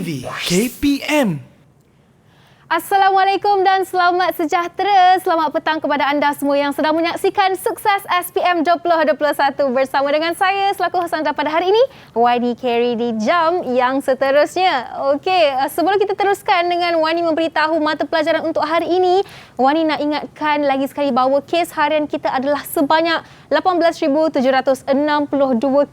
TV KPM. Assalamualaikum dan selamat sejahtera. Selamat petang kepada anda semua yang sedang menyaksikan Sukses SPM 2021 bersama dengan saya selaku host anda pada hari ini, Wani Carey di jam yang seterusnya. Okey, sebelum kita teruskan dengan Wani memberitahu mata pelajaran untuk hari ini, Wani nak ingatkan lagi sekali bahawa kes harian kita adalah sebanyak 18,762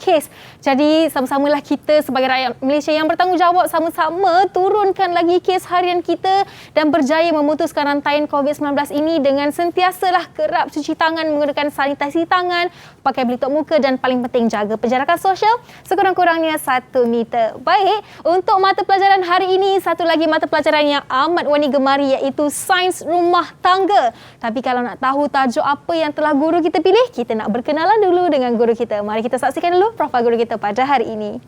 kes. Jadi sama-samalah kita sebagai rakyat Malaysia yang bertanggungjawab sama-sama turunkan lagi kes harian kita dan berjaya memutuskan rantaian COVID-19 ini dengan sentiasalah kerap cuci tangan, menggunakan sanitasi tangan, pakai pelitup muka dan paling penting jaga penjarakan sosial sekurang-kurangnya 1 meter. Baik, untuk mata pelajaran hari ini, satu lagi mata pelajaran yang amat Wani gemari iaitu Sains Rumah Tangga. Tapi kalau nak tahu tajuk apa yang telah guru kita pilih, kita nak berkenalan dulu dengan guru kita. Mari kita saksikan dulu profil guru kita pada hari ini.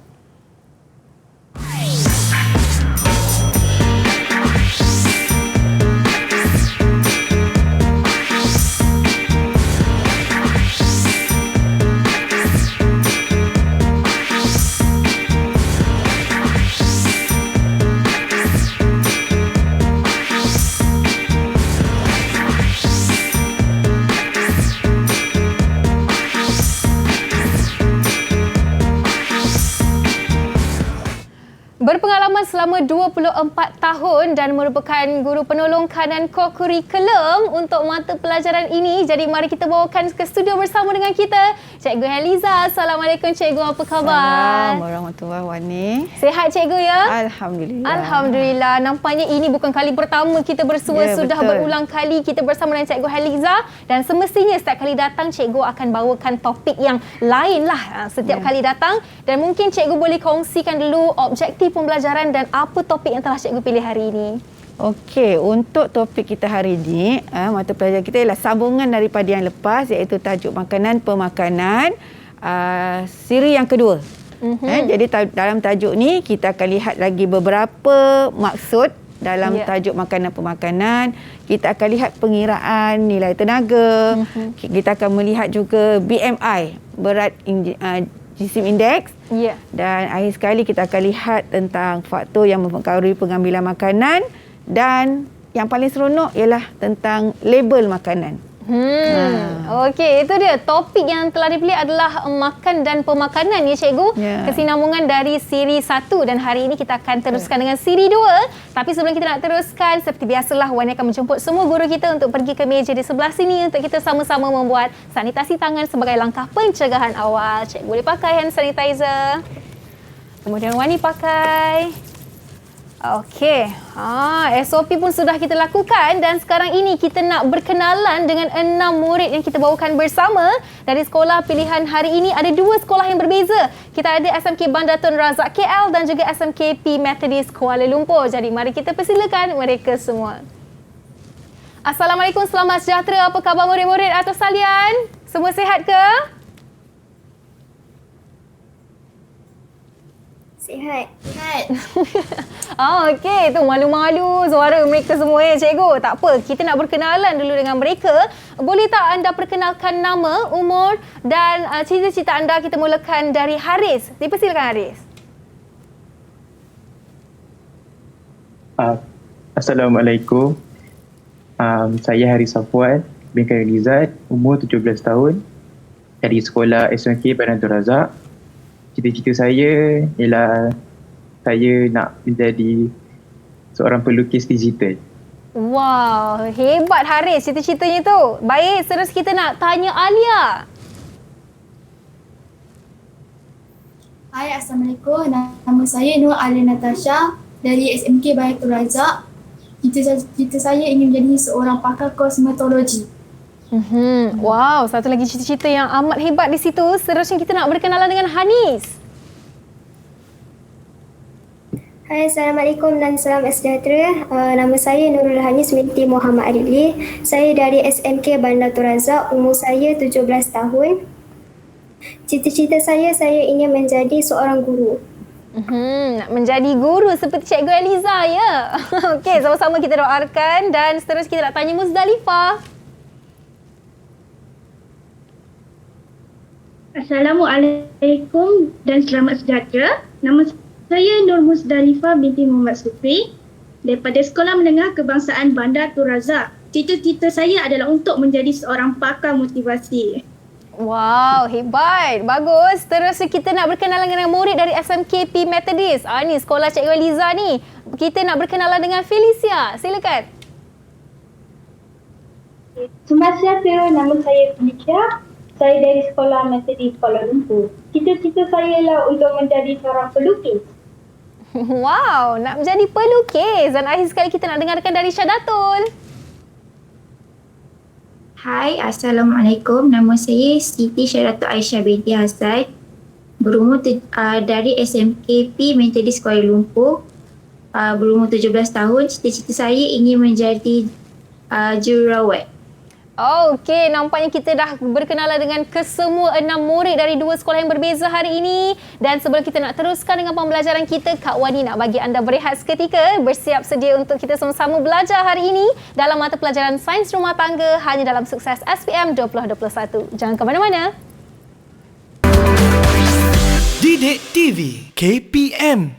Berpengalaman selama 24 tahun dan merupakan guru penolong kanan co-curriculum untuk mata pelajaran ini. Jadi mari kita bawakan ke studio bersama dengan kita Cikgu Heliza. Assalamualaikum Cikgu, apa khabar? Assalamualaikum warahmatullahi wabarakatuh. Sihat Cikgu ya? Alhamdulillah. Alhamdulillah. Nampaknya ini bukan kali pertama kita bersua, sudah betul. berulang kali kita bersama dengan Cikgu Heliza dan semestinya setiap kali datang Cikgu akan bawakan topik yang lain lah setiap kali datang, dan mungkin Cikgu boleh kongsikan dulu objektif pembelajaran dan apa topik yang telah Cikgu pilih hari ini. Okey, untuk topik kita hari ini, mata pelajaran kita ialah sambungan daripada yang lepas, iaitu tajuk makanan pemakanan, siri yang kedua. Jadi dalam tajuk ni kita akan lihat lagi beberapa maksud dalam tajuk makanan pemakanan. Kita akan lihat pengiraan nilai tenaga. Kita akan melihat juga BMI, berat jisim indeks. Dan akhir sekali kita akan lihat tentang faktor yang mempengaruhi pengambilan makanan, dan yang paling seronok ialah tentang label makanan. Okey, itu dia topik yang telah dipilih adalah makan dan pemakanan ya Cikgu. Kesinambungan dari siri 1 dan hari ini kita akan teruskan dengan siri 2. Tapi sebelum kita nak teruskan, seperti biasalah Wani akan menjemput semua guru kita untuk pergi ke meja di sebelah sini untuk kita sama-sama membuat sanitasi tangan sebagai langkah pencegahan awal. Cikgu boleh pakai hand sanitizer. Kemudian Wani pakai. Okey, SOP pun sudah kita lakukan dan sekarang ini kita nak berkenalan dengan 6 murid yang kita bawakan bersama dari sekolah pilihan hari ini. Ada 2 sekolah yang berbeza. Kita ada SMK Bandar Tun Razak KL dan juga SMKP Methodist Kuala Lumpur. Jadi mari kita persilakan mereka semua. Assalamualaikum, selamat sejahtera. Apa khabar murid-murid atas salian? Semua sihat ke? Sihat. Okey, tu malu-malu suara mereka semua ya Cikgu. Tak apa, kita nak berkenalan dulu dengan mereka. Boleh tak anda perkenalkan nama, umur dan cita-cita anda? Kita mulakan dari Haris. Dipersilakan Haris. Assalamualaikum. Saya Haris Safwan bin Khailizat, umur 17 tahun, dari sekolah SMK Bandar Tun Razak. Cita-cita saya ialah saya nak menjadi seorang pelukis digital. Wow, hebat Haris cita-citanya tu. Baik, terus kita nak tanya Alia. Hai, Assalamualaikum. Nama saya Nur Alia Natasha dari SMK Bandar Tun Razak. Cita saya ingin menjadi seorang pakar kosmetologi. Wow, satu lagi cita-cita yang amat hebat di situ. Seterusnya kita nak berkenalan dengan Hanis. Hai, Assalamualaikum dan salam sejahtera. Nama saya Nurul Hanis binti Muhammad Adili. Saya dari SMK Bandar Tun Razak. Umur saya 17 tahun. Cita-cita saya ingin menjadi seorang guru. Nak menjadi guru seperti Cikgu Eliza ya. Okey, sama-sama kita doakan dan seterusnya kita nak tanya Muzdalifah. Assalamualaikum dan selamat sejahtera. Nama Saya Nur Musdalifah binti Muhammad Supri daripada Sekolah Menengah Kebangsaan Bandar Tun Razak. Cita-cita saya adalah untuk menjadi seorang pakar motivasi. Wow, hebat. Bagus. Terus kita nak berkenalan dengan murid dari SMKP Methodist. Ni sekolah Cikgu Eliza ni. Kita nak berkenalan dengan Felicia. Silakan. Selamat siang, nama saya Felicia. Saya dari Sekolah Methodist Kuala Lumpur. Cita-cita saya ialah untuk menjadi seorang pelukis. Wow, nak menjadi pelukis. Dan akhir sekali kita nak dengarkan dari Syadatul. Hai, Assalamualaikum. Nama saya Siti Syaratul Aisyah binti Hasan. Berumur dari SMKP Methodist Kuala Lumpur. Berumur 17 tahun. Cita-cita saya ingin menjadi jururawat. Okey, nampaknya kita dah berkenalan dengan kesemua 6 murid dari 2 sekolah yang berbeza hari ini. Dan sebelum kita nak teruskan dengan pembelajaran kita, Kak Wani nak bagi anda berehat seketika. Bersiap sedia untuk kita sama-sama belajar hari ini dalam mata pelajaran Sains Rumah Tangga hanya dalam Sukses SPM 2021. Jangan ke mana-mana. Didik TV KPM.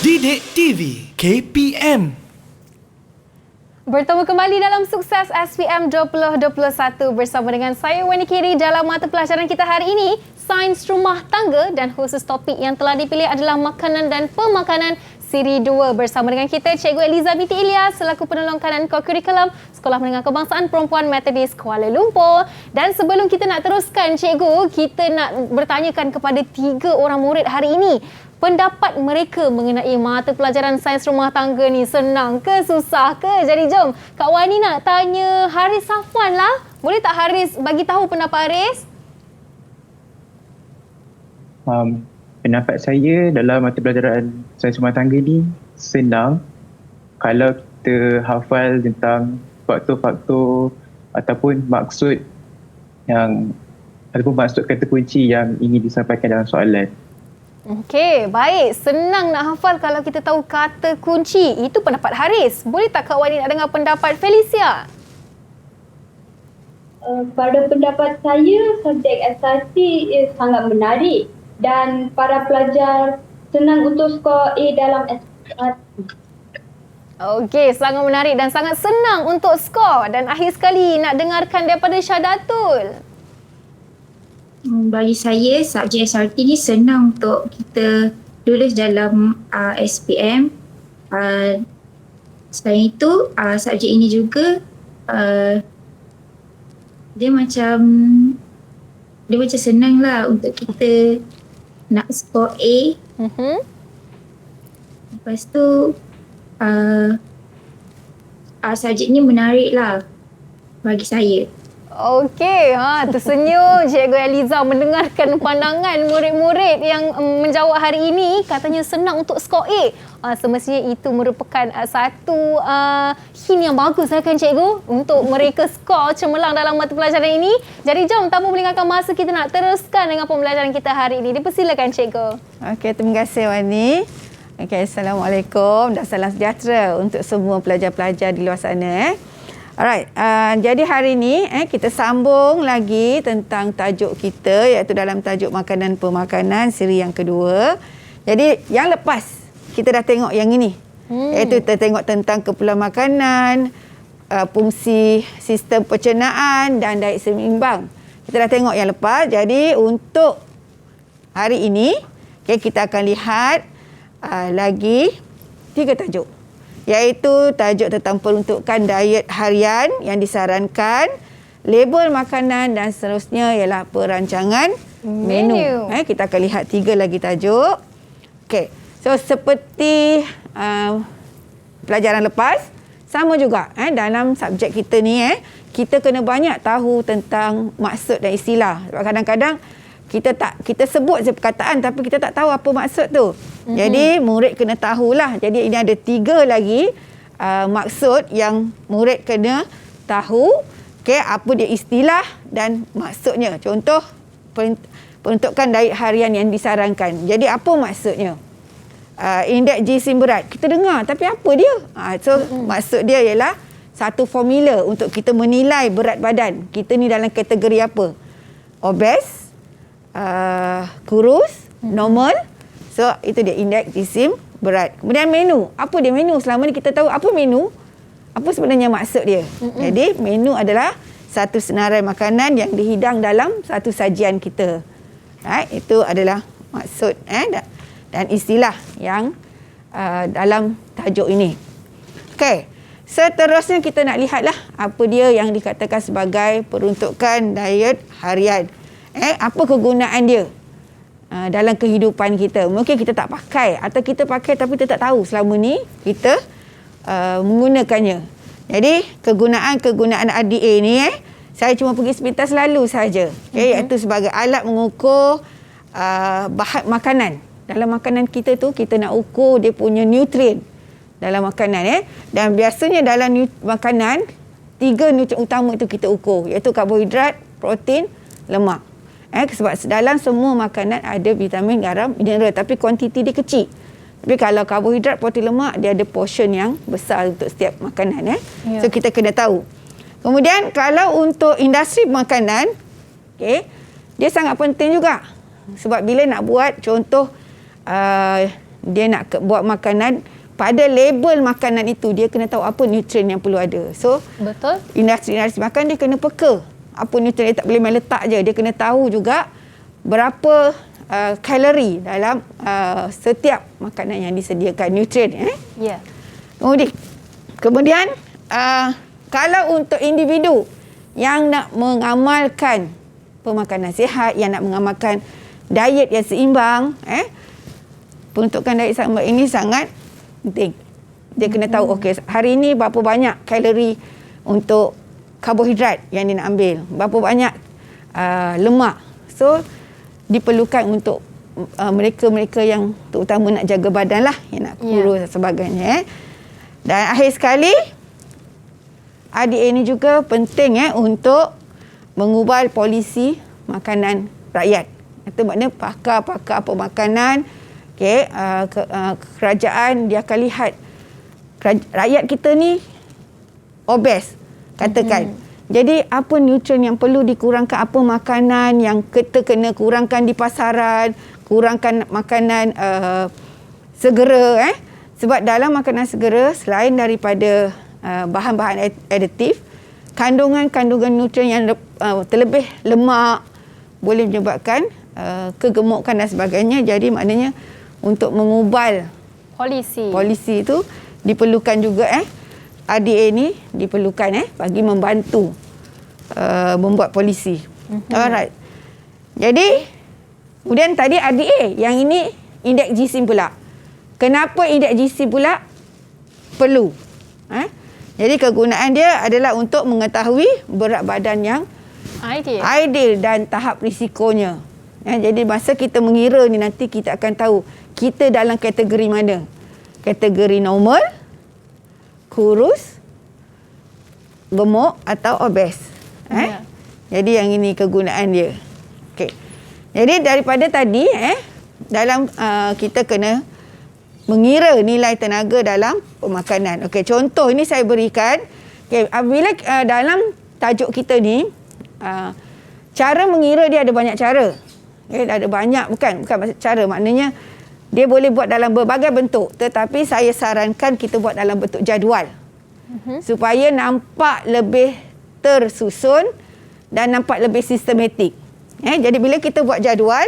Didik TV KPM. Bertemu kembali dalam Sukses SPM 2021 bersama dengan saya Wani Kiri dalam mata pelajaran kita hari ini, Sains Rumah Tangga, dan khusus topik yang telah dipilih adalah makanan dan pemakanan siri 2 bersama dengan kita Cikgu Eliza binti Ilyas selaku penolong kanan kokurikulum Sekolah Menengah Kebangsaan Perempuan Methodist Kuala Lumpur. Dan sebelum kita nak teruskan Cikgu, kita nak bertanyakan kepada 3 orang murid hari ini pendapat mereka mengenai mata pelajaran Sains Rumah Tangga ni. Senang ke susah ke? Jadi jom Kak Wani nak tanya Haris Safwan lah. Boleh tak Haris bagi tahu pendapat Haris? Pendapat saya dalam mata pelajaran Sains Rumah Tangga ni senang kalau kita hafal tentang faktor-faktor ataupun maksud kata kunci yang ingin disampaikan dalam soalan. Okey, baik. Senang nak hafal kalau kita tahu kata kunci. Itu pendapat Haris. Boleh tak Kak Wani nak dengar pendapat Felicia? Pada pendapat saya, subjek asasi sangat menarik dan para pelajar senang untuk skor A dalam SPM. Okey, sangat menarik dan sangat senang untuk skor. Dan akhir sekali nak dengarkan daripada Syadatul. Bagi saya, subjek SRT ni senang untuk kita tulis dalam SPM. Selain itu, subjek ini juga dia macam senang lah untuk kita nak skor A. Lepas tu, subjek ni menarik lah bagi saya. Okey, tersenyum Cikgu Eliza mendengarkan pandangan murid-murid yang menjawab hari ini. Katanya senang untuk skor A. Semestinya itu merupakan satu hint yang bagus kan Cikgu untuk mereka skor cemerlang dalam mata pelajaran ini. Jadi jom tanpa melengahkan masa, kita nak teruskan dengan pembelajaran kita hari ini. Dipersilakan Cikgu. Okey, terima kasih Wani. Okey, Assalamualaikum dan salam sejahtera untuk semua pelajar-pelajar di luar sana. Alright, jadi hari ini kita sambung lagi tentang tajuk kita, iaitu dalam tajuk makanan pemakanan siri yang kedua. Jadi yang lepas kita dah tengok yang ini, iaitu kita tengok tentang keperluan makanan, fungsi sistem pencernaan dan diet seimbang. Kita dah tengok yang lepas. Jadi untuk hari ini kita akan lihat lagi 3 tajuk, iaitu tajuk tentang peruntukan diet harian yang disarankan, label makanan dan seterusnya ialah perancangan menu. Kita akan lihat 3 lagi tajuk. Okey. So seperti pelajaran lepas, sama juga dalam subjek kita ni kita kena banyak tahu tentang maksud dan istilah. Sebab kadang-kadang kita sebut je perkataan tapi kita tak tahu apa maksud tu. Jadi murid kena tahulah. Jadi ini ada 3 lagi maksud yang murid kena tahu. Apa dia istilah dan maksudnya. Contoh peruntukan diet harian yang disarankan. Jadi apa maksudnya? Indeks gizi berat. Kita dengar tapi apa dia? Maksud dia ialah satu formula untuk kita menilai berat badan. Kita ni dalam kategori apa? Obes, kurus, normal, So itu dia indeks jisim berat. Kemudian menu. Apa dia menu? Selama ni kita tahu apa menu? Apa sebenarnya maksud dia? Jadi menu adalah satu senarai makanan yang dihidang dalam satu sajian kita. Right? Itu adalah maksud dan istilah yang dalam tajuk ini. Okey. Seterusnya kita nak lihatlah apa dia yang dikatakan sebagai peruntukan diet harian. Apa kegunaan dia dalam kehidupan kita? Mungkin kita tak pakai atau kita pakai tapi kita tak tahu selama ni kita menggunakannya. Jadi kegunaan RDA ni saya cuma pergi sepintas lalu saja. Iaitu sebagai alat mengukur bahan makanan. Dalam makanan kita tu kita nak ukur dia punya nutrien dalam makanan dan biasanya dalam makanan 3 nutrien utama itu kita ukur, iaitu karbohidrat, protein, lemak. Sebab dalam semua makanan ada vitamin, garam, mineral, tapi kuantiti dia kecil. Tapi kalau karbohidrat, protein, lemak, dia ada portion yang besar untuk setiap makanan. So kita kena tahu. Kemudian kalau untuk industri makanan, dia sangat penting juga. Sebab bila nak buat contoh dia nak buat makanan, pada label makanan itu dia kena tahu apa nutrien yang perlu ada. So betul. Industri makan dia kena peka apa nutrien, dia tak boleh main letak je. Dia kena tahu juga berapa kalori dalam setiap makanan yang disediakan, nutrien. Kemudian kalau untuk individu yang nak mengamalkan pemakanan sihat, yang nak mengamalkan diet yang seimbang, peruntukan diet seimbang ini sangat penting. Dia kena tahu okey, hari ini berapa banyak kalori untuk karbohidrat yang dia nak ambil, berapa banyak lemak. So diperlukan untuk mereka-mereka yang terutama nak jaga badan lah, yang nak kurus dan sebagainya. Dan akhir sekali RDA ini juga penting untuk mengubah polisi makanan rakyat. Itu maknanya pakar-pakar pemakanan, kerajaan dia akan lihat rakyat kita ni obes, katakan. Jadi apa nutrien yang perlu dikurangkan, apa makanan yang kita kena kurangkan di pasaran, kurangkan makanan segera. Sebab dalam makanan segera, selain daripada bahan-bahan aditif, kandungan-kandungan nutrien yang terlebih lemak boleh menyebabkan kegemukan dan sebagainya. Jadi maknanya untuk mengubal polisi itu diperlukan juga RDA ni diperlukan bagi membantu membuat polisi. Alright. Jadi kemudian tadi RDA, yang ini indeks jisim pula. Kenapa indeks jisim pula perlu? Jadi kegunaan dia adalah untuk mengetahui berat badan yang ideal dan tahap risikonya. Jadi masa kita mengira ni, nanti kita akan tahu kita dalam kategori mana. Kategori normal, kurus, gemuk atau obes. Jadi yang ini kegunaan dia. Okey. Jadi daripada tadi dalam kita kena mengira nilai tenaga dalam pemakanan. Okey, contoh ini saya berikan. Okey, bila dalam tajuk kita ni cara mengira dia ada banyak cara. Ada banyak, bukan cara, maknanya dia boleh buat dalam berbagai bentuk, tetapi saya sarankan kita buat dalam bentuk jadual supaya nampak lebih tersusun dan nampak lebih sistematik. Jadi bila kita buat jadual,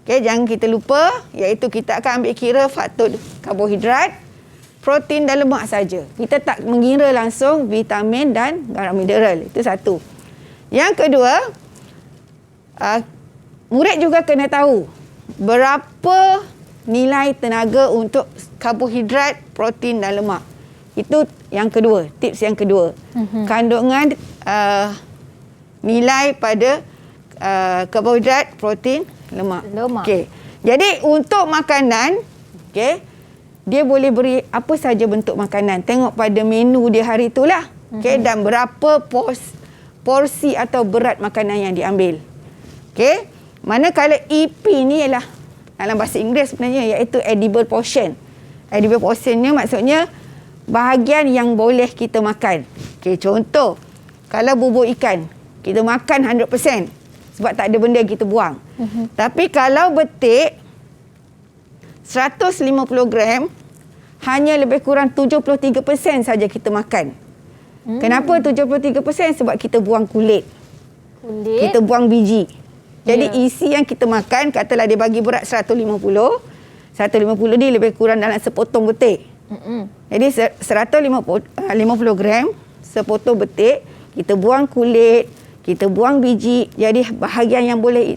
jangan kita lupa, iaitu kita akan ambil kira faktor karbohidrat, protein dan lemak saja. Kita tak mengira langsung vitamin dan garam mineral. Itu satu. Yang kedua, murid juga kena tahu berapa nilai tenaga untuk karbohidrat, protein dan lemak. Itu yang kedua, tips yang kedua. Kandungan nilai pada karbohidrat, protein, lemak. Okey. Jadi untuk makanan, dia boleh beri apa saja bentuk makanan. Tengok pada menu dia hari itulah. Dan berapa porsi atau berat makanan yang diambil. Manakala EP ni ialah dalam bahasa Inggeris sebenarnya, iaitu edible portion. Edible portion ni maksudnya bahagian yang boleh kita makan. Contoh, kalau bubur ikan, kita makan 100% sebab tak ada benda yang kita buang. Tapi kalau betik, 150 gram hanya lebih kurang 73% saja kita makan. Kenapa 73%? Sebab kita buang kulit. Kita buang biji. Jadi isi yang kita makan, katalah dia bagi berat 150 ni lebih kurang dalam sepotong betik. Jadi 150 gram sepotong betik, kita buang kulit, kita buang biji. Jadi bahagian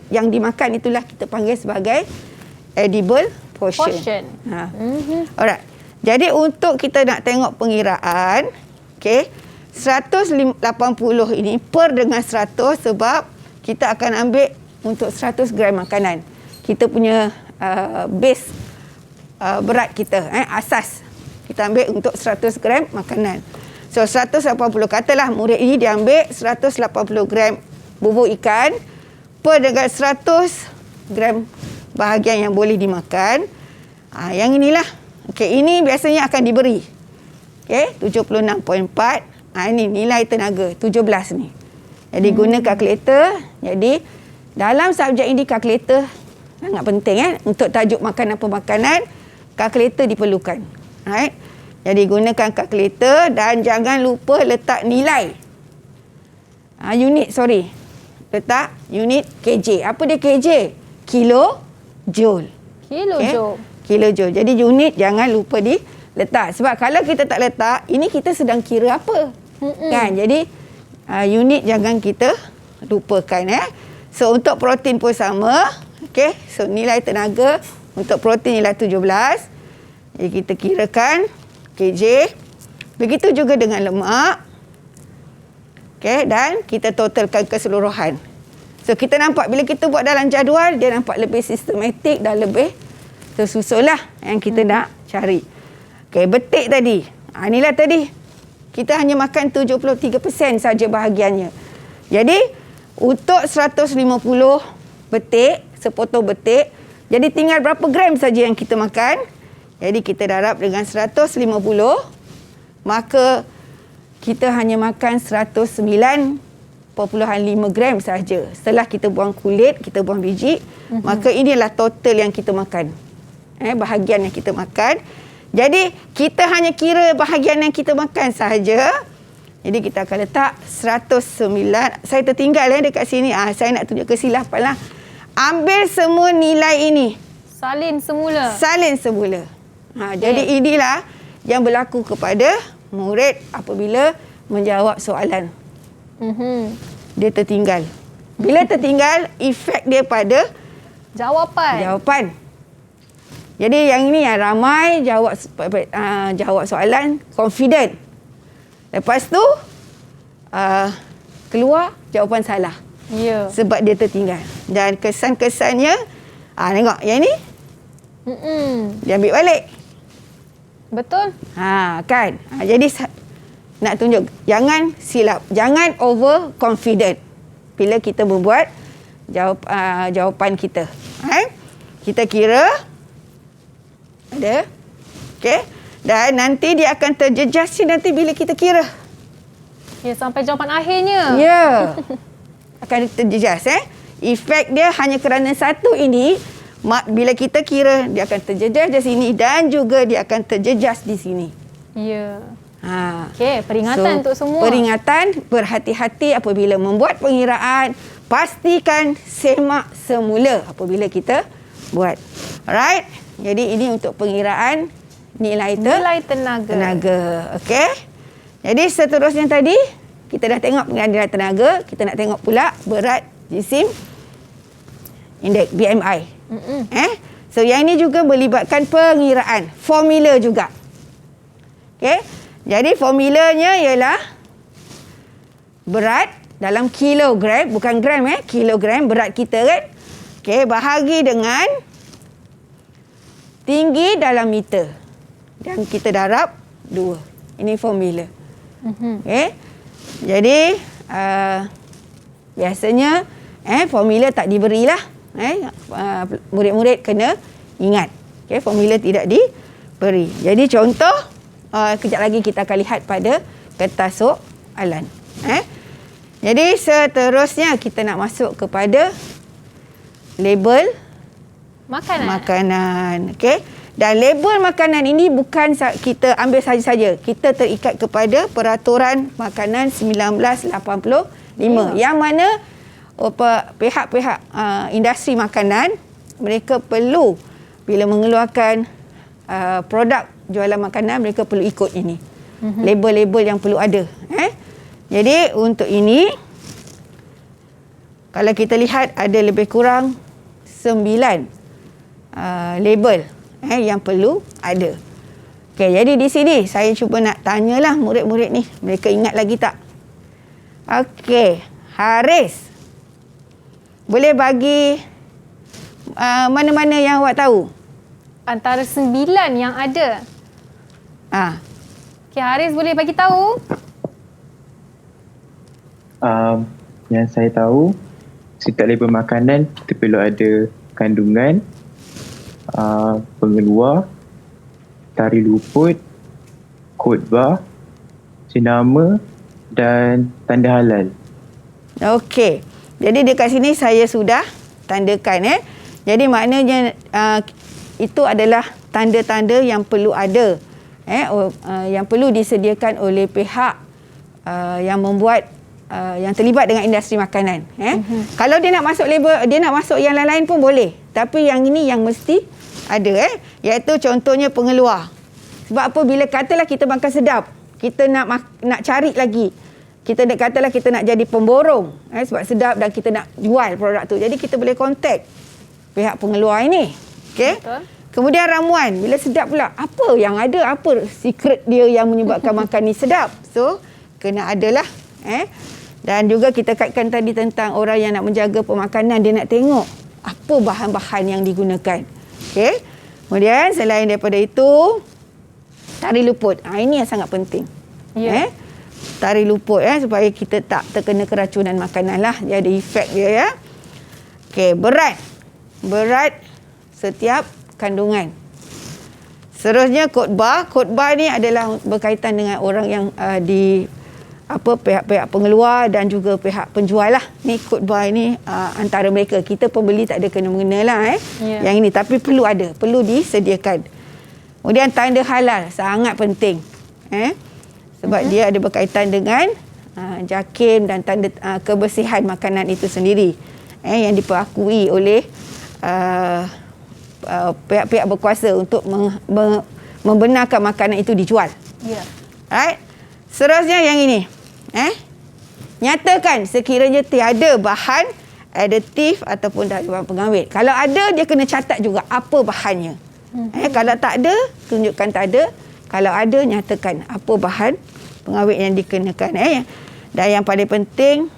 yang dimakan itulah kita panggil sebagai edible portion. Alright. Jadi untuk kita nak tengok pengiraan, okey, 180 ini per dengan 100 sebab kita akan ambil untuk 100 gram makanan. Kita punya base berat kita, asas. Kita ambil untuk 100 gram makanan. So 180, katalah murid ini dia ambil 180 gram bubur ikan per dengan 100 gram bahagian yang boleh dimakan. Yang inilah. Okey, ini biasanya akan diberi. Okey, 76.4. Ini nilai tenaga 17 ni. Jadi guna kalkulator. Jadi dalam subjek ini kalkulator sangat penting untuk tajuk makanan pemakanan, kalkulator diperlukan. Right? Jadi gunakan kalkulator dan jangan lupa letak nilai. Letak unit kJ. Apa dia kJ? Kilojoule. Kilojoule. Kilojoule. Jadi unit jangan lupa diletak. Sebab kalau kita tak letak, ini kita sedang kira apa? Kan? Jadi unit jangan kita lupakan. So untuk protein pun sama. Okay? So nilai tenaga untuk protein nilai 17. Jadi kita kirakan kJ. Begitu juga dengan lemak. Okay? Dan kita totalkan keseluruhan. So kita nampak bila kita buat dalam jadual, dia nampak lebih sistematik dan lebih tersusun lah yang kita nak cari. Okay, betik tadi. Inilah tadi. Kita hanya makan 73% saja bahagiannya. Jadi, untuk 150 betik, sepotong betik, jadi tinggal berapa gram saja yang kita makan. Jadi, kita darab dengan 150, maka kita hanya makan 109.5 gram saja. Setelah kita buang kulit, kita buang biji, maka inilah total yang kita makan. Bahagian yang kita makan. Jadi kita hanya kira bahagian yang kita makan sahaja. Jadi kita akan letak 109. Saya tertinggal dekat sini. Saya nak tunjuk kesilapan lah. Ambil semua nilai ini. Salin semula. Jadi inilah yang berlaku kepada murid apabila menjawab soalan. Dia tertinggal. Bila tertinggal, efek dia pada jawapan. Jadi yang ini yang ramai jawab soalan confident. Lepas tu keluar jawapan salah. Sebab dia tertinggal. Dan kesan-kesannya tengok yang ni. Dia ambil balik. Betul. Kan. Jadi nak tunjuk jangan silap, jangan over confident bila kita membuat jawapan kita. Kita kira ada. Okey. Dan nanti dia akan terjejas nanti bila kita kira. Sampai jawapan akhirnya. Akan terjejas. Efek dia hanya kerana satu ini, bila kita kira, dia akan terjejas di sini dan juga dia akan terjejas di sini. Okey, peringatan untuk semua. Peringatan, berhati-hati apabila membuat pengiraan. Pastikan semak semula apabila kita buat. Alright? Jadi ini untuk pengiraan nilai tenaga. Okey. Jadi seterusnya tadi kita dah tengok pengiraan nilai tenaga, kita nak tengok pula berat jisim indeks BMI. So yang ini juga melibatkan pengiraan, formula juga. Okey. Jadi formulanya ialah berat dalam kilogram, bukan gram kilogram berat kita kan. Okey, bahagi dengan tinggi dalam meter. Dan kita darab 2. Ini formula. Okay. Jadi, biasanya formula tak diberilah. Murid-murid kena ingat. Okay, formula tidak diberi. Jadi, contoh, kejap lagi kita akan lihat pada kertas soalan. Jadi, seterusnya kita nak masuk kepada label makanan. Okey. Dan label makanan ini bukan kita ambil saja-saja. Kita terikat kepada Peraturan Makanan 1985 yang mana pihak-pihak industri makanan mereka perlu bila mengeluarkan produk jualan makanan mereka perlu ikut ini. Label-label yang perlu ada. Jadi untuk ini kalau kita lihat ada lebih kurang 9 label yang perlu ada. Okey, jadi di sini saya cuba nak tanyalah murid-murid ni, mereka ingat lagi tak? Okey, Haris. Boleh bagi mana-mana yang awak tahu? Antara 9 yang ada. Okey, Haris boleh bagi tahu? Yang saya tahu, setiap label makanan kita perlu ada kandungan, pengeluar, tarikh luput, kod bar, jenama dan tanda halal. Okey. Jadi dekat sini saya sudah tandakan. Jadi maknanya itu adalah tanda-tanda yang perlu ada. Yang perlu disediakan oleh pihak yang membuat yang terlibat dengan industri makanan. Kalau dia nak masuk label, dia nak masuk yang lain-lain pun boleh. Tapi yang ini yang mesti ada, iaitu contohnya pengeluar. Sebab apa? Bila katalah kita makan sedap, kita nak cari lagi. Kita katalah kita nak jadi pemborong sebab sedap dan kita nak jual produk tu. Jadi kita boleh kontak pihak pengeluar ini. Okey. Kemudian ramuan, bila sedap pula, apa yang ada? Apa secret dia yang menyebabkan makan ni sedap? So, kena adalah dan juga kita kaitkan tadi tentang orang yang nak menjaga pemakanan, dia nak tengok apa bahan-bahan yang digunakan. Okey. Kemudian selain daripada itu, tarikh luput. Ini yang sangat penting. Tarikh luput supaya kita tak terkena keracunan makanan lah. Dia ada efek dia ya. Okey, berat. Berat setiap kandungan. Seterusnya kod bar. Kod bar ni adalah berkaitan dengan orang yang pihak-pihak pengeluar dan juga pihak penjual lah. Ni kod bar ni antara mereka. Kita pembeli tak ada kena mengena lah yang ini. Tapi perlu ada. Perlu disediakan. Kemudian tanda halal. Sangat penting. Sebab dia ada berkaitan dengan JAKIM dan tanda kebersihan makanan itu sendiri. Yang diperakui oleh pihak-pihak berkuasa untuk membenarkan makanan itu dijual. Right? Seterusnya yang ini. Nyatakan sekiranya tiada bahan aditif ataupun bahan pengawet. Kalau ada, dia kena catat juga apa bahannya. Kalau tak ada, tunjukkan tak ada. Kalau ada, nyatakan apa bahan pengawet yang dikenakan. Dan yang paling penting,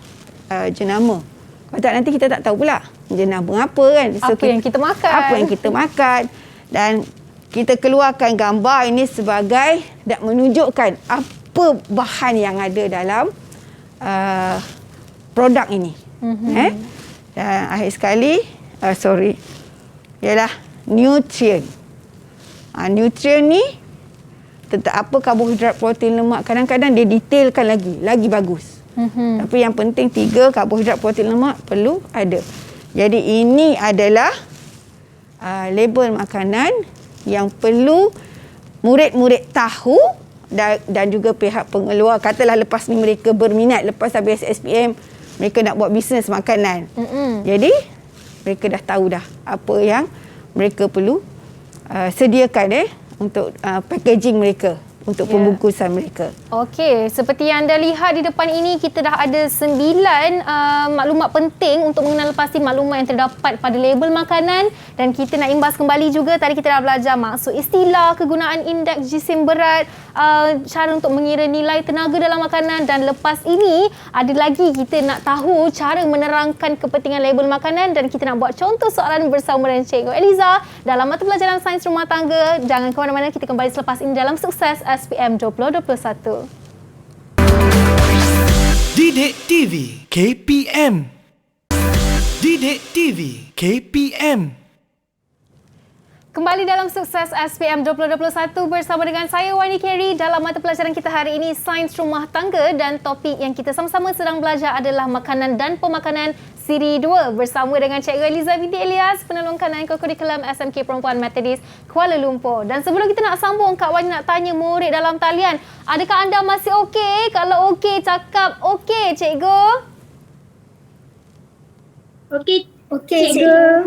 jenama. Kalau tak, nanti kita tak tahu pula jenama apa kan. So, apa yang kita makan. Apa yang kita makan. Dan kita keluarkan gambar ini sebagai dan menunjukkan apa bahan yang ada dalam produk ini. Dan akhir sekali, ialah nutrien. Nutrien ni tentang apa karbohidrat, protein, lemak. Kadang-kadang dia detailkan lagi bagus. Tapi yang penting 3 karbohidrat, protein, lemak perlu ada. Jadi ini adalah label makanan yang perlu murid-murid tahu dan juga pihak pengeluar. Katalah lepas ni mereka berminat, lepas habis SPM mereka nak buat bisnes makanan. Jadi mereka dah tahu dah apa yang mereka perlu sediakan untuk packaging mereka, untuk pembungkusan mereka. Okey, seperti yang anda lihat di depan ini, kita dah ada 9 maklumat penting untuk mengenal pasti maklumat yang terdapat pada label makanan. Dan kita nak imbas kembali juga, tadi kita dah belajar maksud istilah, kegunaan indeks jisim berat, cara untuk mengira nilai tenaga dalam makanan. Dan lepas ini, ada lagi kita nak tahu cara menerangkan kepentingan label makanan. Dan kita nak buat contoh soalan bersama dengan Cikgu Eliza dalam mata pelajaran Sains Rumah Tangga. Jangan ke mana-mana, kita kembali selepas ini dalam Sukses SPM 2021. Didik TV KPM. Didik TV KPM. Kembali dalam Sukses SPM 2021 bersama dengan saya Wani Carey dalam mata pelajaran kita hari ini Sains Rumah Tangga, dan topik yang kita sama-sama sedang belajar adalah makanan dan pemakanan Siri 2 bersama dengan Cikgu Eliza binti Elias, penolong kanan kurikulum SMK Perempuan Methodist Kuala Lumpur. Dan sebelum kita nak sambung, Kak Wani nak tanya murid dalam talian, adakah anda masih okey? Kalau okey, cakap okey, Cikgu. Okey, cikgu.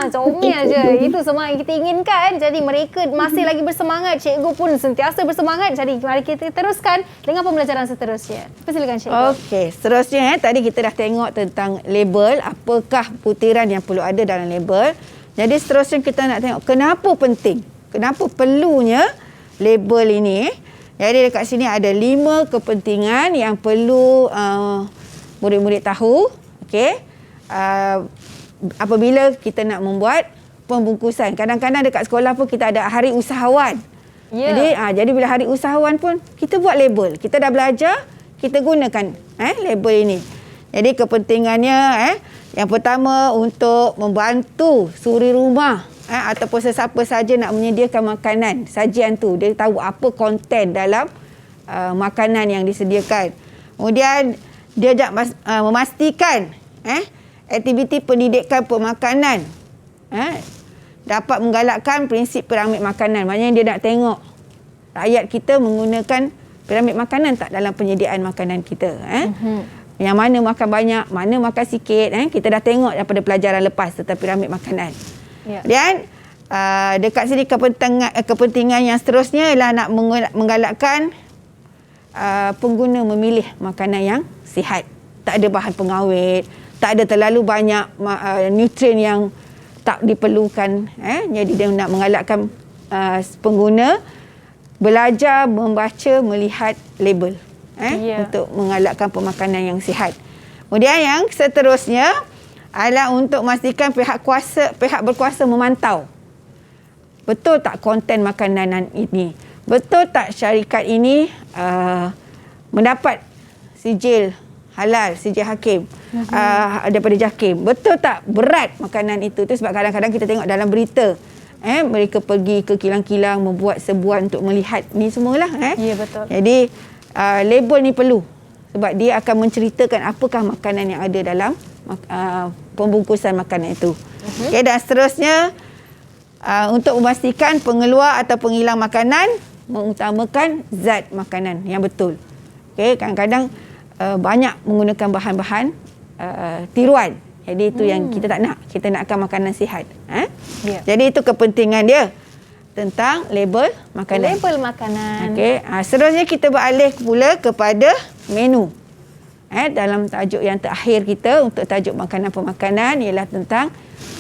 Comel je. Itu semua yang kita inginkan. Jadi mereka masih lagi bersemangat. Cikgu pun sentiasa bersemangat. Jadi mari kita teruskan dengan pembelajaran seterusnya. Persilakan Cikgu. Okey, seterusnya tadi kita dah tengok tentang label, apakah butiran yang perlu ada dalam label. Jadi seterusnya kita nak tengok kenapa penting, kenapa perlunya label ini. Jadi dekat sini ada 5 kepentingan yang perlu murid-murid tahu. Okey. Apabila kita nak membuat pembungkusan, kadang-kadang dekat sekolah pun kita ada hari usahawan. Jadi bila hari usahawan pun kita buat label. Kita dah belajar, kita gunakan label ini. Jadi kepentingannya yang pertama untuk membantu suri rumah ataupun sesiapa saja nak menyediakan makanan, sajian tu dia tahu apa konten dalam makanan yang disediakan. Kemudian dia memastikan aktiviti pendidikan pemakanan dapat menggalakkan prinsip piramid makanan. Maknanya dia nak tengok rakyat kita menggunakan piramid makanan tak dalam penyediaan makanan kita. Yang mana makan banyak, mana makan sikit. Kita dah tengok daripada pelajaran lepas tentang piramid makanan. Dan dekat sini kepentingan yang seterusnya ialah nak menggalakkan pengguna memilih makanan yang sihat. Tak ada bahan pengawet, tak ada terlalu banyak nutrien yang tak diperlukan. Jadi dia nak menggalakkan pengguna belajar, membaca, melihat label untuk menggalakkan pemakanan yang sihat. Kemudian yang seterusnya adalah untuk memastikan pihak berkuasa memantau. Betul tak konten makanan ini? Betul tak syarikat ini mendapat sijil halal, sijil hakim daripada JAKIM. Betul tak berat makanan itu? Itu sebab kadang-kadang kita tengok dalam berita mereka pergi ke kilang-kilang membuat sebuan untuk melihat ni semualah. Ya, betul. Jadi label ni perlu sebab dia akan menceritakan apakah makanan yang ada dalam pembungkusan makanan itu. Okay, dan seterusnya untuk memastikan pengeluar atau penghilang makanan mengutamakan zat makanan yang betul. Okay, kadang-kadang banyak menggunakan bahan-bahan tiruan. Jadi itu yang kita tak nak. Kita nakkan makanan sihat. Jadi itu kepentingan dia tentang label makanan. Label makanan. Okey, seterusnya kita beralih pula kepada menu. Dalam tajuk yang terakhir kita untuk tajuk makanan pemakanan ialah tentang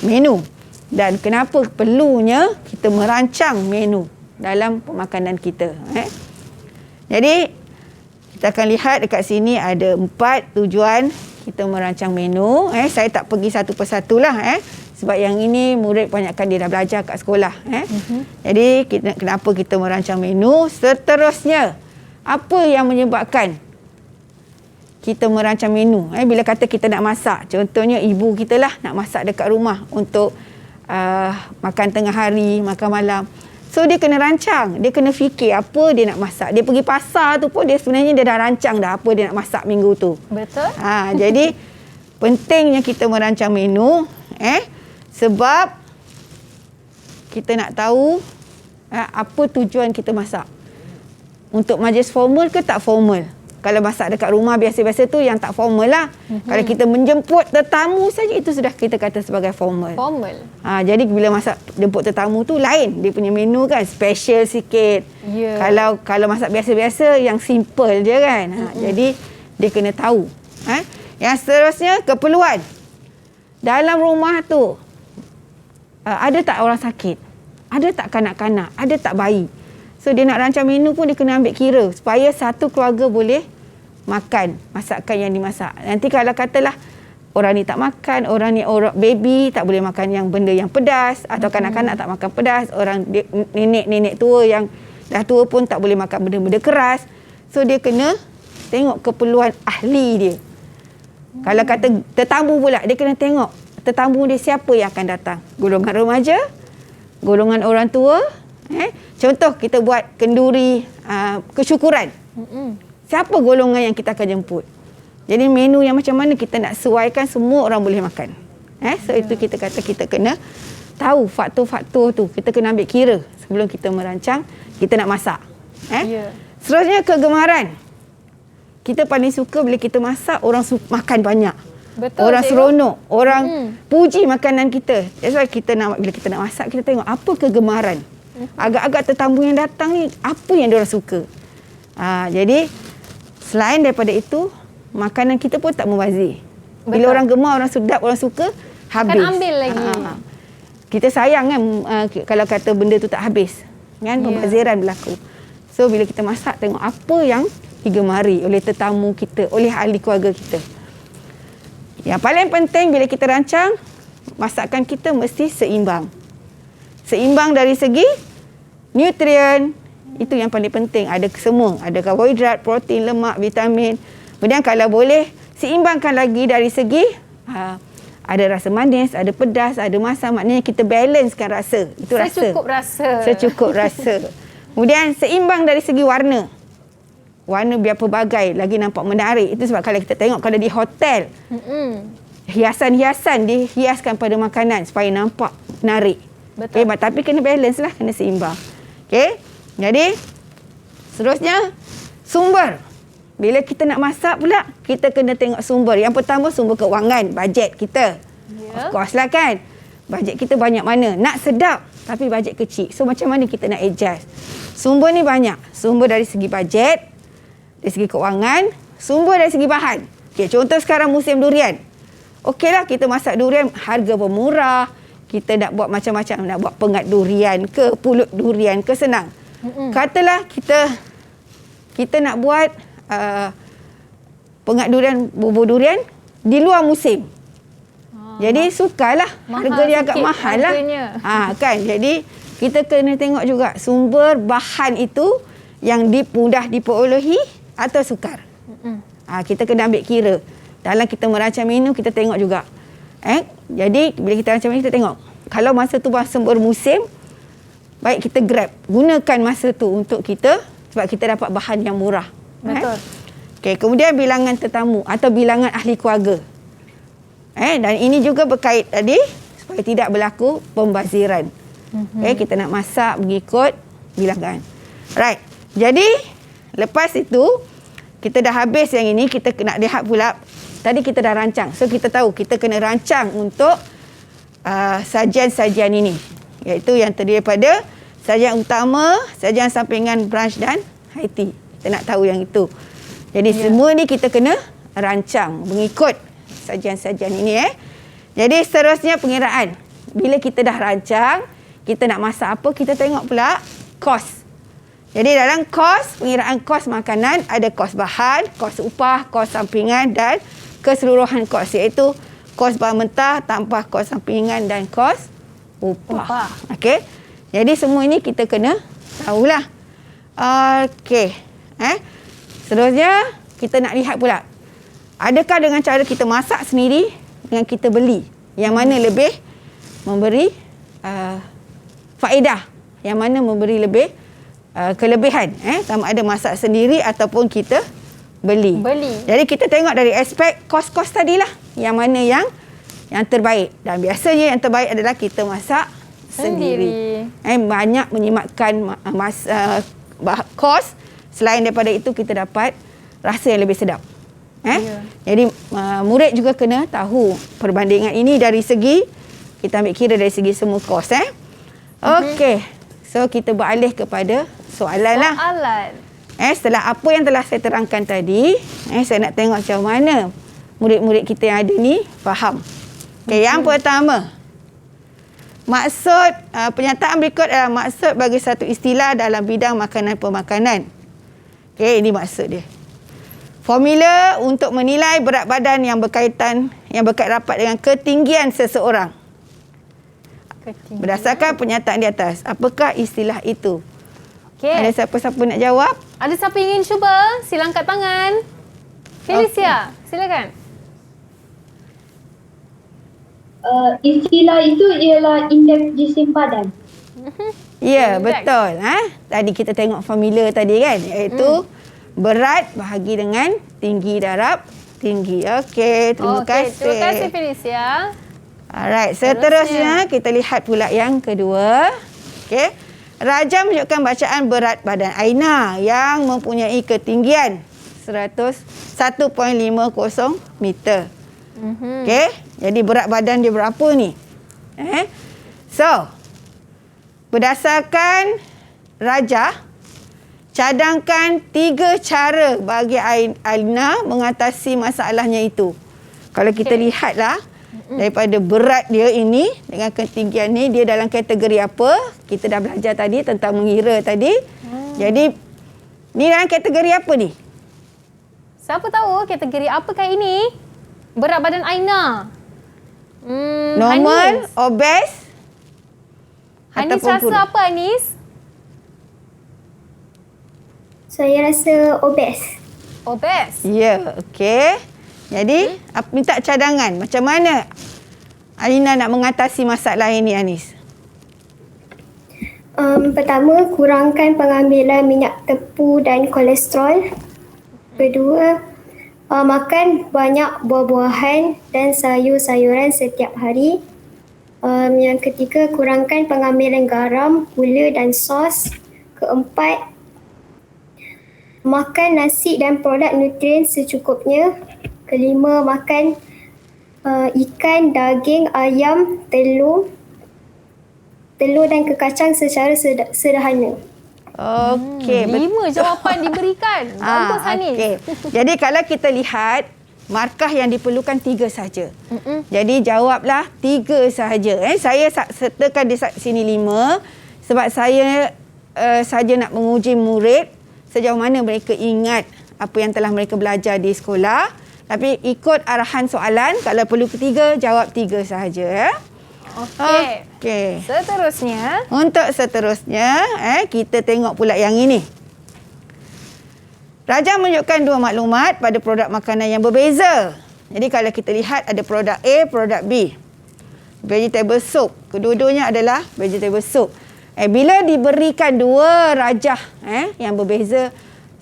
menu. Dan kenapa perlunya kita merancang menu dalam pemakanan kita. Jadi kita akan lihat dekat sini ada 4 tujuan kita merancang menu. Saya tak pergi satu persatu lah. Sebab yang ini murid banyakkan dia dah belajar kat sekolah. Jadi kenapa kita merancang menu? Seterusnya, apa yang menyebabkan kita merancang menu? Bila kata kita nak masak, contohnya ibu kita lah nak masak dekat rumah untuk makan tengah hari, makan malam. So dia kena rancang, dia kena fikir apa dia nak masak. Dia pergi pasar tu pun dia sebenarnya dia dah rancang dah apa dia nak masak minggu tu. Betul. Jadi pentingnya kita merancang menu sebab kita nak tahu apa tujuan kita masak. Untuk majlis formal ke tak formal? Kalau masak dekat rumah biasa-biasa tu yang tak formal lah. Kalau kita menjemput tetamu saja itu sudah kita kata sebagai formal. Formal. Jadi bila masak jemput tetamu tu lain dia punya menu kan, special sikit. Kalau masak biasa-biasa yang simple je kan. Jadi dia kena tahu. Yang seterusnya keperluan. Dalam rumah tu ada tak orang sakit? Ada tak kanak-kanak? Ada tak bayi? So dia nak rancang menu pun dia kena ambil kira supaya satu keluarga boleh makan masakan yang dimasak. Nanti kalau katalah orang ni tak makan, orang baby tak boleh makan yang benda yang pedas atau kanak-kanak tak makan pedas, orang nenek-nenek tua yang dah tua pun tak boleh makan benda-benda keras. So dia kena tengok keperluan ahli dia. Kalau kata tetamu pula, dia kena tengok tetamu dia siapa yang akan datang. Golongan remaja, golongan orang tua. Contoh kita buat kenduri kesyukuran. Siapa golongan yang kita akan jemput? Jadi menu yang macam mana kita nak sesuaikan semua orang boleh makan. So itu kita kata kita kena tahu faktor-faktor tu. Kita kena ambil kira sebelum kita merancang kita nak masak. Seterusnya kegemaran. Kita paling suka bila kita masak orang makan banyak. Betul, orang cikgu. seronok, orang puji makanan kita. That's why bila kita nak masak, kita tengok apa kegemaran. Agak-agak tetamu yang datang ni apa yang diorang suka. Jadi selain daripada itu, makanan kita pun tak membazir. Bila orang gemar, orang sedap, orang suka, habis. Akan ambil lagi. Kita sayang kan kalau kata benda tu tak habis. Kan pembaziran berlaku. So bila kita masak, tengok apa yang digemari oleh tetamu kita, oleh ahli keluarga kita. Yang paling penting bila kita rancang, masakan kita mesti seimbang. Seimbang dari segi nutrien, itu yang paling penting. Ada semua, ada karbohidrat, protein, lemak, vitamin. Kemudian kalau boleh, seimbangkan lagi dari segi ada rasa manis, ada pedas, ada masam. Maknanya kita balancekan rasa. Itu Secukup rasa. Secukup rasa. Kemudian seimbang dari segi warna. Warna biar pelbagai, lagi nampak menarik. Itu sebab kalau kita tengok kalau di hotel, hiasan-hiasan dihiaskan pada makanan supaya nampak menarik. Betul. Tapi kena balance lah, kena seimbang. Jadi seterusnya sumber. Bila kita nak masak pula, kita kena tengok sumber. Yang pertama sumber keuangan, bajet kita. Of course lah kan. Bajet kita banyak mana. Nak sedap tapi bajet kecil. So macam mana kita nak adjust? Sumber ni banyak. Sumber dari segi bajet, dari segi keuangan, sumber dari segi bahan. Contoh sekarang musim durian. Okeylah kita masak durian, harga pun murah. Kita nak buat macam-macam, nak buat pengat durian ke, pulut durian ke, senang. Katalah kita nak buat pengat durian, bubur durian di luar musim. Jadi sukarlah, harga dia agak mahal lah. Kan? Jadi kita kena tengok juga sumber bahan itu yang mudah diperolehi atau sukar. Kita kena ambil kira. Dalam kita merancang menu, kita tengok juga. Jadi bila kita rancang menu, kita tengok. Kalau masa tu masa bermusim, baik kita grab. Gunakan masa tu untuk kita, sebab kita dapat bahan yang murah. Betul. Kemudian bilangan tetamu atau bilangan ahli keluarga. Dan ini juga berkait tadi, supaya tidak berlaku pembaziran. Kita nak masak mengikut bilangan. Right. Jadi lepas itu kita dah habis yang ini, kita nak lihat pula. Tadi kita dah rancang. So kita tahu kita kena rancang untuk sajian-sajian ini. Iaitu yang terdiri daripada sajian utama, sajian sampingan, brunch dan high tea. Kita nak tahu yang itu. Jadi semua ni kita kena rancang mengikut sajian-sajian ini. Jadi seterusnya pengiraan. Bila kita dah rancang, kita nak masak apa, kita tengok pula kos. Jadi dalam kos, pengiraan kos makanan, ada kos bahan, kos upah, kos sampingan dan keseluruhan kos, iaitu kos bahan mentah, tanpa kos sampingan dan kos upah. Okey. Jadi semua ini kita kena tahulah. Okey. Seterusnya kita nak lihat pula, adakah dengan cara kita masak sendiri dengan kita beli, yang mana lebih memberi faedah, yang mana memberi lebih kelebihan, sama ada masak sendiri ataupun kita beli. Jadi kita tengok dari aspek kos-kos tadilah, yang mana yang terbaik. Dan biasanya yang terbaik adalah kita masak sendiri. Banyak menyimatkan kos. Selain daripada itu, kita dapat rasa yang lebih sedap. Jadi murid juga kena tahu perbandingan ini dari segi, kita ambil kira dari segi semua kos. Okey. So kita beralih kepada soalan lah. Setelah apa yang telah saya terangkan tadi, saya nak tengok macam mana murid-murid kita yang ada ni faham. Yang pertama, maksud pernyataan berikut adalah maksud bagi satu istilah dalam bidang makanan pemakanan. Ini maksud dia. Formula untuk menilai berat badan yang berkait rapat dengan ketinggian seseorang. Berdasarkan pernyataan di atas, apakah istilah itu? Ada siapa-siapa nak jawab? Ada siapa ingin cuba? Sila angkat tangan. Felicia, silakan. Istilah itu ialah indeks jisim badan. Ya, betul. Tadi kita tengok formula tadi kan, iaitu berat bahagi dengan tinggi darab tinggi. Okey, terima kasih. Terima kasih Felicia. Alright, seterusnya kita lihat pula yang kedua. Okey. Raja menunjukkan bacaan berat badan Aina yang mempunyai ketinggian 150 meter. Okey, jadi berat badan dia berapa ni? So, berdasarkan Raja, cadangkan 3 cara bagi Aina mengatasi masalahnya itu. Kalau kita lihatlah daripada berat dia ini dengan ketinggian ni, dia dalam kategori apa? Kita dah belajar tadi tentang mengira tadi. Jadi ni dalam kategori apa ni? Siapa tahu kategori apakah ini? Berat badan Aina. Normal, Anis. obes. Anis ataupun rasa kurus? apa Anis? Saya rasa obes. Obes. Ya, okey. Jadi, minta cadangan. Macam mana Alina nak mengatasi masalah ini, Anis? Pertama, kurangkan pengambilan minyak tepu dan kolesterol. Kedua, makan banyak buah-buahan dan sayur-sayuran setiap hari. Yang ketiga, kurangkan pengambilan garam, gula dan sos. Keempat, makan nasi dan produk nutrien secukupnya. Kelima, makan ikan, daging, ayam, telur dan kekacang secara sederhana. Okey, 5 jawapan diberikan. Bagus Anis. Okey. Jadi kalau kita lihat, markah yang diperlukan 3 sahaja. Jadi jawablah 3 sahaja. Saya sertakan di sini 5 sebab saya saja nak menguji murid sejauh mana mereka ingat apa yang telah mereka belajar di sekolah. Tapi ikut arahan soalan, kalau perlu ketiga, jawab 3 sahaja. Okey. Okey. Seterusnya. Untuk seterusnya, kita tengok pula yang ini. Raja menunjukkan 2 maklumat pada produk makanan yang berbeza. Jadi kalau kita lihat ada produk A, produk B. Vegetable soup. Kedua-duanya adalah vegetable soup. Bila diberikan 2 rajah yang berbeza,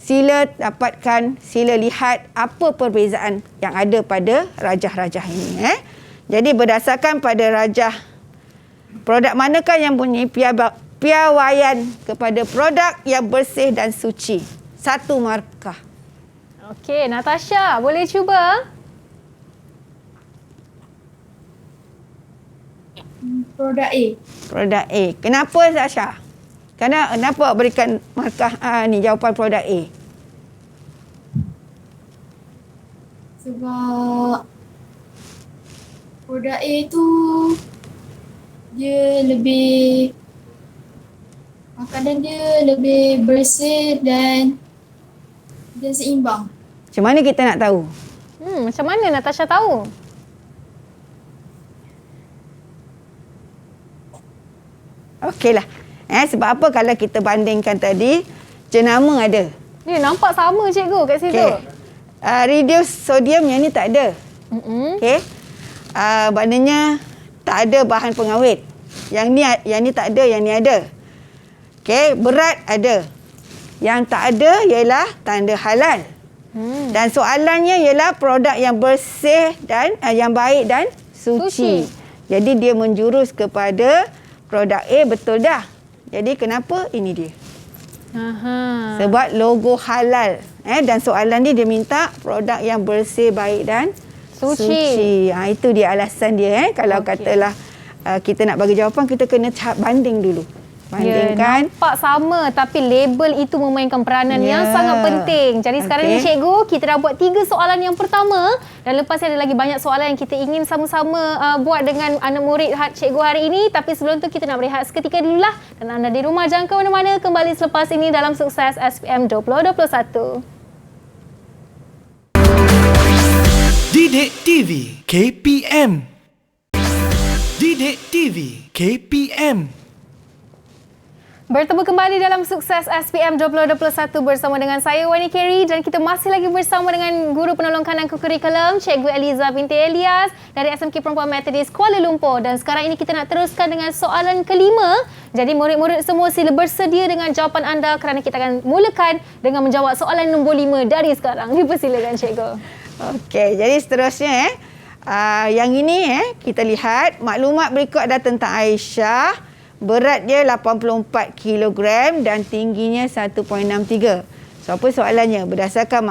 sila lihat apa perbezaan yang ada pada rajah-rajah ini. Jadi berdasarkan pada rajah, produk manakah yang mempunyai piawaian kepada produk yang bersih dan suci? 1 markah. Okey, Natasha, boleh cuba? Produk A. Produk A. Kenapa Sasha? Kenapa awak berikan markah ni jawapan produk A? Sebab produk A tu dia lebih, makanan dia lebih bersih dan seimbang. Macam mana kita nak tahu? Macam mana Natasha tahu? Okeylah. Sebab apa kalau kita bandingkan tadi, jenama ada. Ni nampak sama cikgu kat situ. Okey. Reduce sodium yang ni tak ada. Okey. Maknanya tak ada bahan pengawet. Yang ni tak ada, yang ni ada. Okey, berat ada. Yang tak ada ialah tanda halal. Dan soalannya ialah produk yang bersih dan yang baik dan suci. Jadi dia menjurus kepada produk A, betul dah. Jadi kenapa? Ini dia. Sebab logo halal. Dan soalan dia minta produk yang bersih, baik dan suci. Itu dia alasan dia. Kalau katalah kita nak bagi jawapan, kita kena banding dulu. Bandingkan. Nampak sama tapi label itu memainkan peranan yang sangat penting. Jadi sekarang ni cikgu, kita dah buat 3 soalan yang pertama dan lepas ni ada lagi banyak soalan yang kita ingin sama-sama buat dengan anak murid cikgu hari ini. Tapi sebelum tu kita nak berehat seketika dululah. Dan anda di rumah jangan ke mana-mana, kembali selepas ini dalam Sukses SPM 2021. Didik TV KPM. Didik TV KPM. Bertemu kembali dalam Sukses SPM 2021 bersama dengan saya Wani Carey dan kita masih lagi bersama dengan Guru Penolong Kanan Kurikulum Cikgu Eliza binti Elias dari SMK Perempuan Methodist Kuala Lumpur. Dan sekarang ini kita nak teruskan dengan soalan kelima. Jadi murid-murid semua sila bersedia dengan jawapan anda kerana kita akan mulakan dengan menjawab soalan nombor 5 dari sekarang. Dipersilakan cikgu. Okey, jadi seterusnya yang ini kita lihat maklumat berikut ada tentang Aisyah. Berat dia 84 kg dan tingginya 1.63. So apa soalannya? Berdasarkan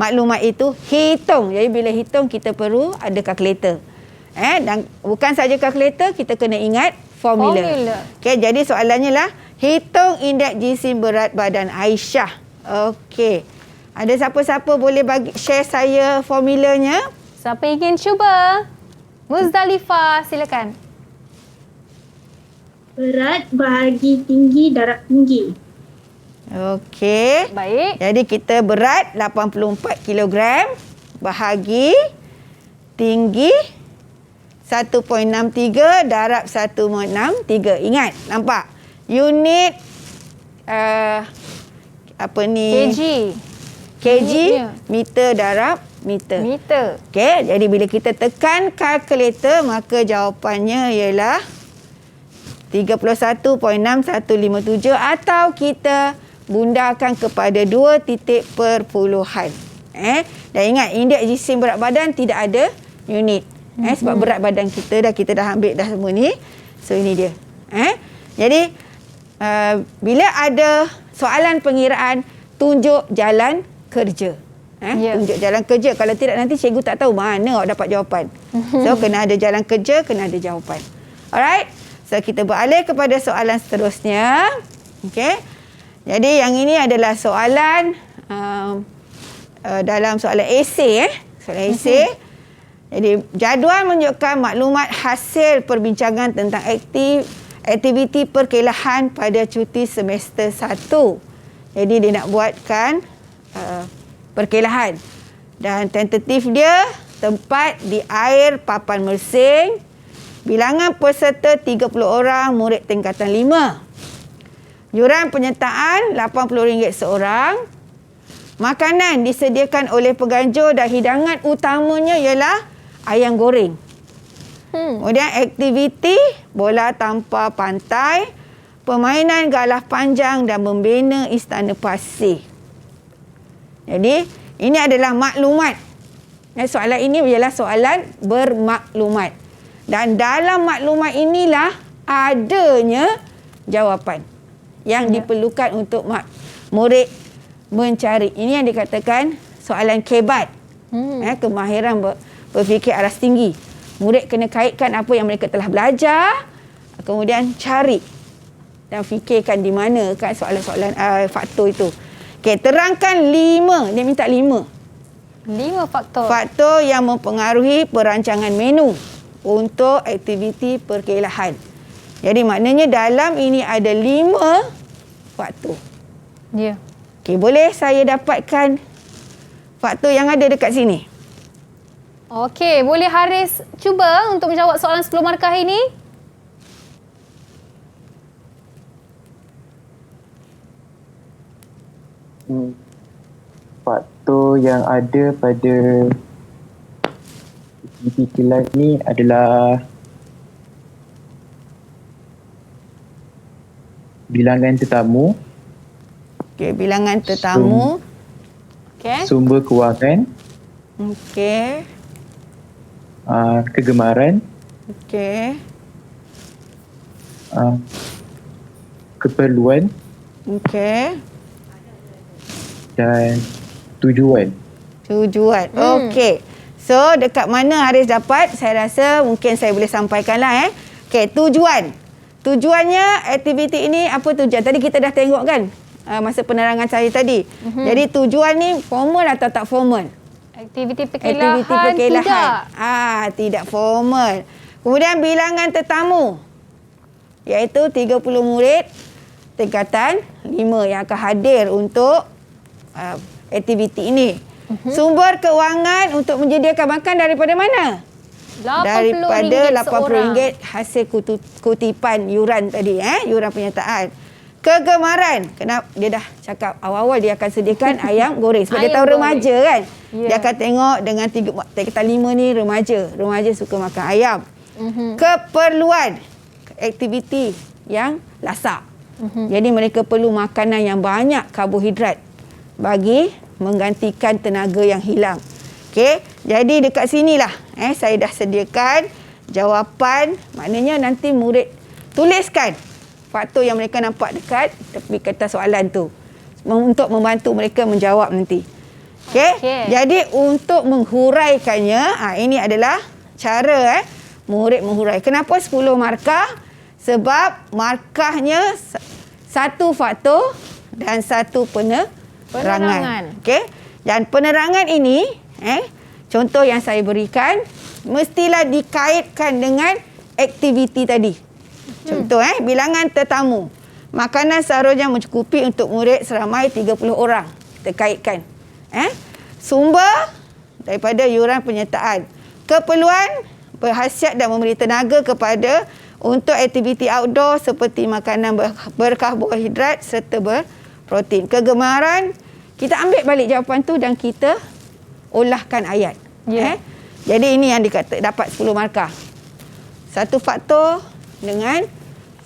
maklumat itu hitung. Jadi bila hitung kita perlu ada kalkulator. Dan bukan saja kalkulator, kita kena ingat formula. Okey, jadi soalannya lah hitung indeks jisim berat badan Aisyah. Okey. Ada siapa-siapa boleh share saya formulanya? Siapa ingin cuba? Muzdalifah, silakan. Berat bahagi tinggi darab tinggi. Okey. Baik. Jadi kita berat 84 kg bahagi tinggi 1.63 darab 1.63. Ingat, nampak? Unit apa ni? kg meter darab meter. Okey, jadi bila kita tekan kalkulator maka jawapannya ialah 31.6157 atau kita bundarkan kepada 2 titik perpuluhan. Dan ingat indeks jisim berat badan tidak ada unit. Sebab berat badan kita dah ambil dah semua ni. So ini dia. Jadi bila ada soalan pengiraan, tunjuk jalan kerja. Tunjuk jalan kerja. Kalau tidak nanti cikgu tak tahu mana awak dapat jawapan. So kena ada jalan kerja, kena ada jawapan. Alright. So kita beralih kepada soalan seterusnya. Okey. Jadi yang ini adalah soalan dalam soalan esei. Soalan esei. Jadi jadual menunjukkan maklumat hasil perbincangan tentang aktiviti perkelahan pada cuti semester 1. Jadi dia nak buatkan perkelahan. Dan tentatif dia tempat di air Papan Mersing. Bilangan peserta 30 orang, murid tingkatan 5. Yuran penyertaan RM80 seorang. Makanan disediakan oleh penganjur dan hidangan utamanya ialah ayam goreng. Kemudian aktiviti bola tampar pantai, permainan galah panjang dan membina istana pasir. Jadi ini adalah maklumat. Soalan ini ialah soalan bermaklumat. Dan dalam maklumat inilah adanya jawapan yang diperlukan untuk murid mencari. Ini yang dikatakan soalan kebat. Kemahiran berfikir aras tinggi. Murid kena kaitkan apa yang mereka telah belajar, kemudian cari dan fikirkan di mana kan soalan-soalan faktor itu. Okey, terangkan 5. Dia minta 5. 5 faktor. Faktor yang mempengaruhi perancangan menu untuk aktiviti perkelahan. Jadi maknanya dalam ini ada 5 faktor. Ya. Okey, boleh saya dapatkan faktor yang ada dekat sini? Okey, boleh Haris cuba untuk menjawab soalan 10 markah ini? Faktor yang ada pada aktiviti kelas ni adalah bilangan tetamu. Okey, bilangan tetamu. Okey. Sumber kewangan. Okey. Kegemaran. Okey. Keperluan. Okey. Dan tujuan. Okey. So, dekat mana Haris dapat? Saya rasa mungkin saya boleh sampaikanlah. Okey, tujuan. Tujuannya aktiviti ini apa tujuan? Tadi kita dah tengok kan masa penerangan saya tadi. Jadi tujuan ni formal atau tak formal? Aktiviti perkelahan tidak. Tidak formal. Kemudian bilangan tetamu iaitu 30 murid tingkatan 5 yang akan hadir untuk aktiviti ini. Sumber kewangan untuk menyediakan makan daripada mana? Daripada RM80 hasil kutipan yuran tadi, yuran penyertaan. Kegemaran, kenapa dia dah cakap awal-awal dia akan sediakan ayam goreng sebab dia tahu remaja kan. Dia akan tengok dengan tingkatan 5 ni remaja suka makan ayam. Keperluan, aktiviti yang lasak. Jadi mereka perlu makanan yang banyak karbohidrat bagi menggantikan tenaga yang hilang. Okey, jadi dekat sinilah saya dah sediakan jawapan. Maknanya nanti murid tuliskan faktor yang mereka nampak dekat tepi kertas soalan tu untuk membantu mereka menjawab nanti. Okey. Jadi untuk menghuraikannya, ini adalah cara murid menghurai. Kenapa 10 markah? Sebab markahnya satu faktor dan satu penerangan. Okey. Dan penerangan ini, contoh yang saya berikan, mestilah dikaitkan dengan aktiviti tadi. Contoh, bilangan tetamu. Makanan seharusnya mencukupi untuk murid seramai 30 orang. Kita kaitkan. Sumber daripada yuran penyertaan. Keperluan berhasiat dan memberi tenaga kepada untuk aktiviti outdoor seperti makanan berkarbohidrat serta berprotein. Kegemaran, kita ambil balik jawapan tu dan kita olahkan ayat. Jadi ini yang dikata dapat 10 markah. Satu faktor dengan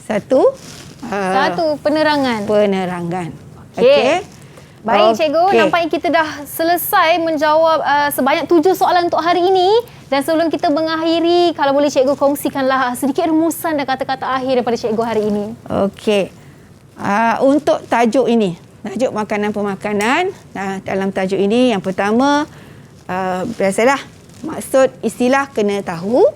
satu penerangan. Okey. Baik, cikgu. Nampaknya kita dah selesai menjawab sebanyak 7 soalan untuk hari ini. Dan sebelum kita mengakhiri, kalau boleh cikgu kongsikanlah sedikit rumusan dan kata-kata akhir daripada cikgu hari ini. Okey. Untuk tajuk ini, tajuk makanan-pemakanan. Dalam tajuk ini, yang pertama, biasalah maksud istilah kena tahu.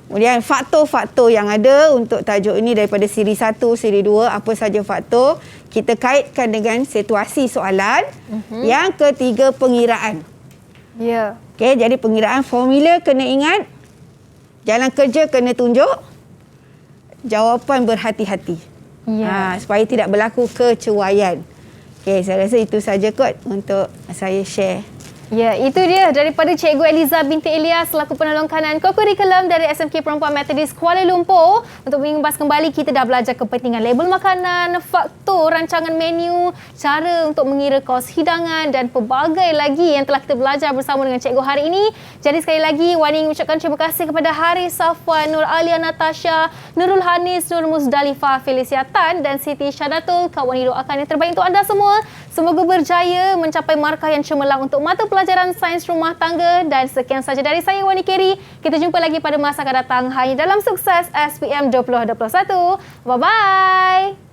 Kemudian faktor-faktor yang ada untuk tajuk ini daripada siri 1, siri 2, apa saja faktor, kita kaitkan dengan situasi soalan. Yang ketiga, pengiraan. Okey, jadi pengiraan formula kena ingat, jalan kerja kena tunjuk, jawapan berhati-hati. Supaya tidak berlaku kecewaian. Okey, saya rasa itu saja kot untuk saya share. Ya, itu dia daripada Cikgu Eliza binti Elias selaku penolong kanan kokurikulum dari SMK Perempuan Methodist Kuala Lumpur. Untuk mengimbas kembali, kita dah belajar kepentingan label makanan, faktor rancangan menu, cara untuk mengira kos hidangan dan pelbagai lagi yang telah kita belajar bersama dengan cikgu hari ini. Jadi sekali lagi, Wani mengucapkan terima kasih kepada Haris Safwan, Nur Alia Natasha, Nurul Hanis, Nur Muzdalifah Feliciatan dan Siti Syadatul. Kak Wani doakan yang terbaik untuk anda semua. Semoga berjaya mencapai markah yang cemerlang untuk mata pelajaran sains rumah tangga. Dan sekian saja dari saya, Wani Kerry. Kita jumpa lagi pada masa akan datang hanya dalam Sukses SPM 2021. Bye-bye.